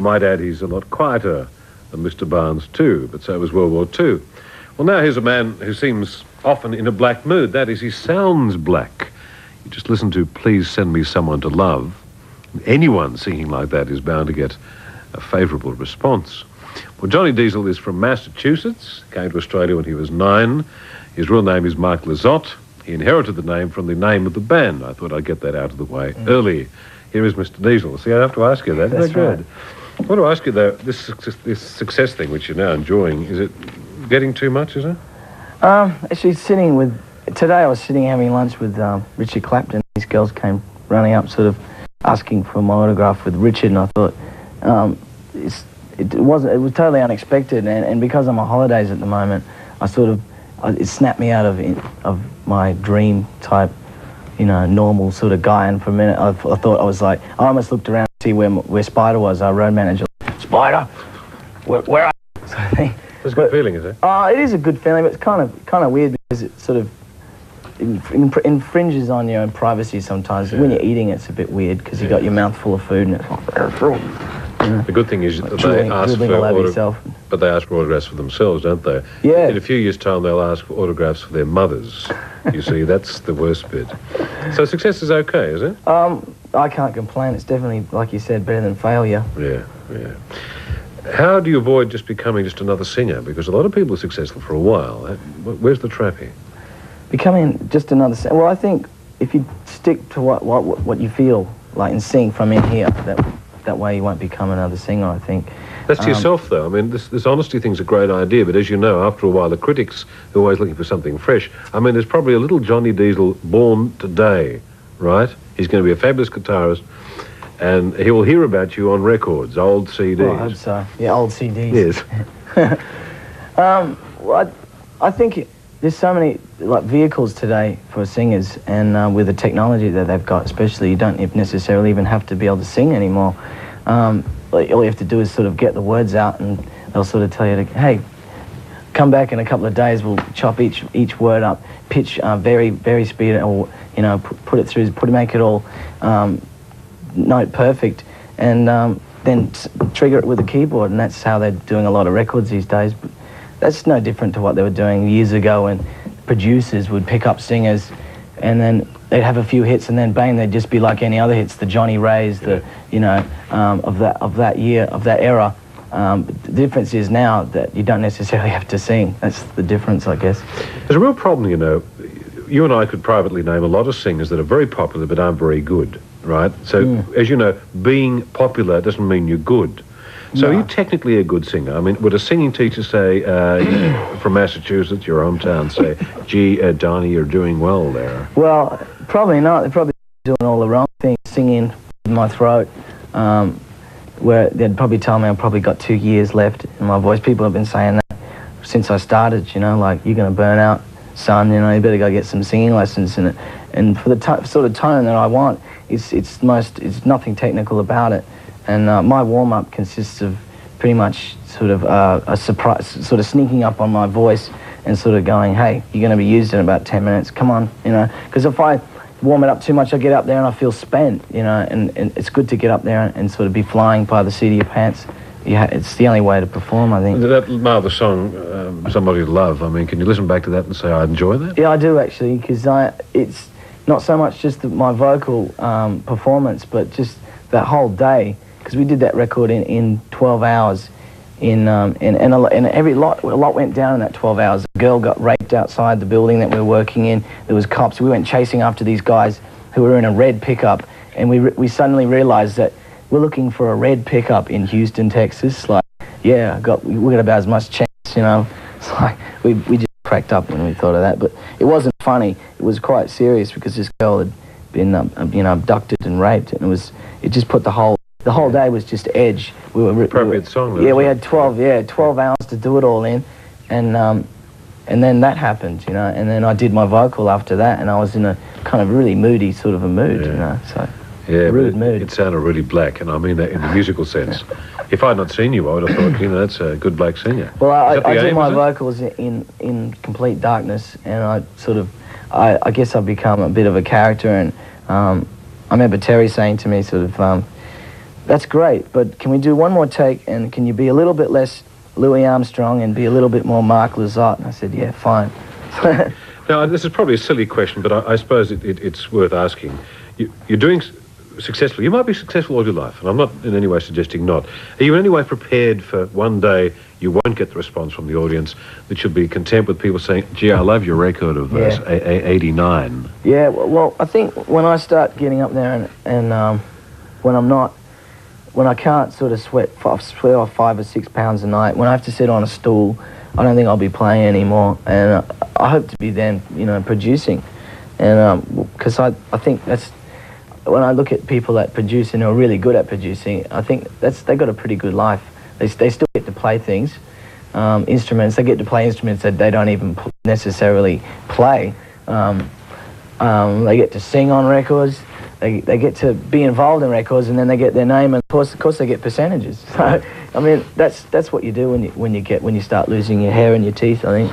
might add he's a lot quieter than Mr. Barnes too, but so was World War II. Well, now here's a man who seems often in a black mood. That is, he sounds black. You just listen to Please Send Me Someone to Love. Anyone singing like that is bound to get a favourable response. Well, Johnny Diesel is from Massachusetts, came to Australia when he was 9. His real name is Mark Lizotte. He inherited the name from the name of the band. I thought I'd get that out of the way early. Here is Mr. Diesel. See, I have to ask you that. That's good. Right. I want to ask you, though, this success thing which you're now enjoying, is it getting too much, is it? Actually, today I was sitting having lunch with Richard Clapton. These girls came running up, sort of asking for my autograph with Richard, and I thought it was totally unexpected, and because I'm on holidays at the moment, it snapped me out of my dream type, normal sort of guy, and for a minute I thought I was like, I almost looked around to see where Spider was, our road manager. Spider, where are you? So I think, it's a good feeling, is it? It is a good feeling, but it's kind of weird because it sort of infringes on your own privacy sometimes. Yeah. When you're eating, it's a bit weird because you got your mouth full of food and it's the good thing is that they ask for autographs for themselves, don't they? Yeah. In a few years' time, they'll ask for autographs for their mothers. You see, that's the worst bit. So success is okay, is it? I can't complain. It's definitely, like you said, better than failure. Yeah. How do you avoid just becoming just another singer? Because a lot of people are successful for a while. Where's the trap here? Becoming just another singer? Well, I think if you stick to what you feel like and sing from in here, that way you won't become another singer, I think. That's to yourself, though. I mean, this honesty thing's a great idea, but as you know, after a while, the critics are always looking for something fresh. I mean, there's probably a little Johnny Diesel born today, right? He's going to be a fabulous guitarist, and he will hear about you on records, old CDs. Well, I hope so. Yeah, old CDs. Yes. Well, I think there's so many vehicles today for singers, and with the technology that they've got, especially, you don't necessarily even have to be able to sing anymore. All you have to do is sort of get the words out, and they'll sort of tell you, hey, come back in a couple of days. We'll chop each word up, pitch very speed, or put it through, make it all note perfect, and then trigger it with a keyboard, and that's how they're doing a lot of records these days. But that's no different to what they were doing years ago, when producers would pick up singers, and then they'd have a few hits, and then bang, they'd just be like any other hits, the Johnny Rays, of that year, of that era. The difference is now that you don't necessarily have to sing. That's the difference, I guess. There's a real problem, you and I could privately name a lot of singers that are very popular but aren't very good, right? So, as you know, being popular doesn't mean you're good. So are you technically a good singer? I mean, would a singing teacher say, from Massachusetts, your hometown, say, gee, Donnie, you're doing well there? Well, probably not. They're probably doing all the wrong things, singing in my throat, where they'd probably tell me I've probably got 2 years left in my voice. People have been saying that since I started, like, you're going to burn out, son, you better go get some singing lessons in it. And for the sort of tone that I want, it's nothing technical about it. And my warm-up consists of pretty much sort of a surprise, sort of sneaking up on my voice and sort of going, hey, you're going to be used in about 10 minutes, come on, Because if I warm it up too much, I get up there and I feel spent, and it's good to get up there and sort of be flying by the seat of your pants. It's the only way to perform, I think. That marvelous song, Somebody to Love, I mean, can you listen back to that and say, I enjoy that? Yeah, I do, actually, because it's not so much just my vocal performance, but just that whole day. Because we did that record in 12 hours, and a lot went down in that 12 hours. A girl got raped outside the building that we were working in. There was cops. We went chasing after these guys who were in a red pickup, and we suddenly realized that we're looking for a red pickup in Houston, Texas. Like, yeah, we got about as much chance, It's like we just cracked up when we thought of that, but it wasn't funny. It was quite serious because this girl had been abducted and raped, and it just put the whole day was just edge. Appropriate song. Yeah, we had 12 hours to do it all in, and then that happened, and then I did my vocal after that, and I was in a kind of really moody sort of a mood, so rude mood. It sounded really black, and I mean that in the musical sense. If I'd not seen you, I would have thought, that's a good black singer. Well, I do my vocals in complete darkness, and I guess I've become a bit of a character, and I remember Terry saying to me sort of, that's great, but can we do one more take, and can you be a little bit less Louis Armstrong and be a little bit more Mark Lizotte? And I said, yeah, fine. Now, this is probably a silly question, but I suppose it's worth asking. You're doing successfully. You might be successful all your life, and I'm not in any way suggesting not. Are you in any way prepared for one day you won't get the response from the audience, that you'll be content with people saying, gee, I love your record of 89? Yeah, well, I think when I start getting up there and when I can't sort of sweat off 5 or 6 pounds a night, when I have to sit on a stool, I don't think I'll be playing anymore. And I hope to be then, producing. And because I think that's, when I look at people that produce and are really good at producing, I think they've got a pretty good life. They still get to play things, instruments. They get to play instruments that they don't even necessarily play. They get to sing on records. They get to be involved in records, and then they get their name, and of course they get percentages. So, I mean, that's what you do when you start losing your hair and your teeth, I think.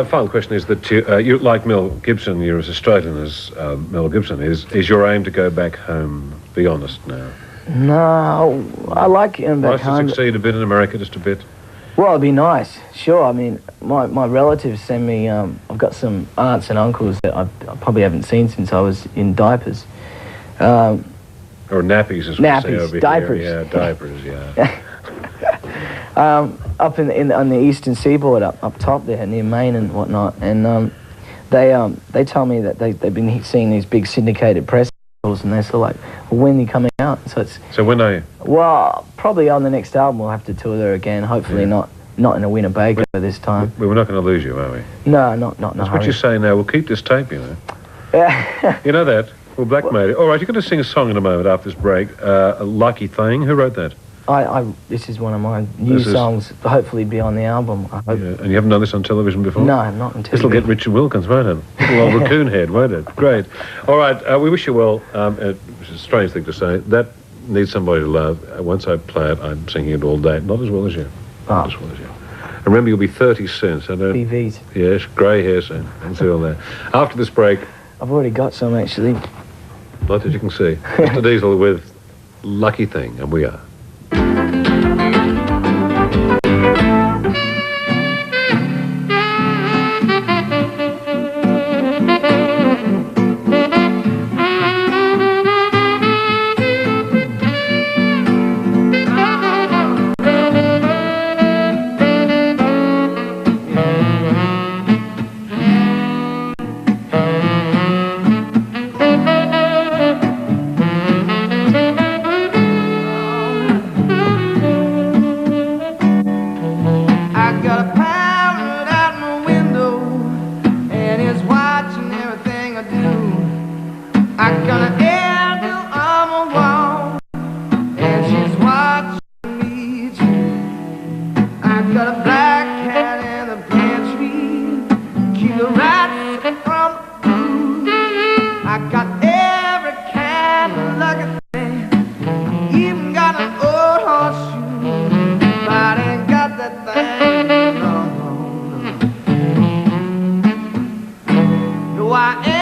Final question is that you, like Mel Gibson, you're as Australian as Mel Gibson. Is your aim to go back home? Be honest now. No, I like getting back home. Nice to succeed a bit in America, just a bit. Well, it'd be nice, sure. I mean, my relatives send me. I've got some aunts and uncles that I probably haven't seen since I was in diapers. Or nappies, as we say over diapers. Here. Yeah, diapers, yeah. Up on the eastern seaboard, up top there, near Maine and whatnot, and they tell me that they've been seeing these big syndicated press articles, and they're sort of like, well, when are you coming out? So when are you? Well, probably on the next album we'll have to tour there again. Hopefully not in a Winnebago this time. We're not going to lose you, are we? No, not in a That's hurry. what you say now. We'll keep this tape, Yeah. You know that? We'll blackmail you. All right, you're going to sing a song in a moment after this break. A Lucky Thing. Who wrote that? This is one of my new songs, hopefully be on the album, I hope. Yeah, and you haven't done this on television before? No, not on television. This'll get Richard Wilkins, won't it? Little old raccoon head, won't it? Great. All right, we wish you well. Which is a strange thing to say. That Needs Somebody to Love. Once I play it, I'm singing it all day. Not as well as you. Not as well as you. And remember, you'll be 30 cents. I know. BVs. Yes, grey hair soon. I can see all that. After this break. I've already got some, actually. Not that you can see. Mr. Diesel with Lucky Thing, and we are. I am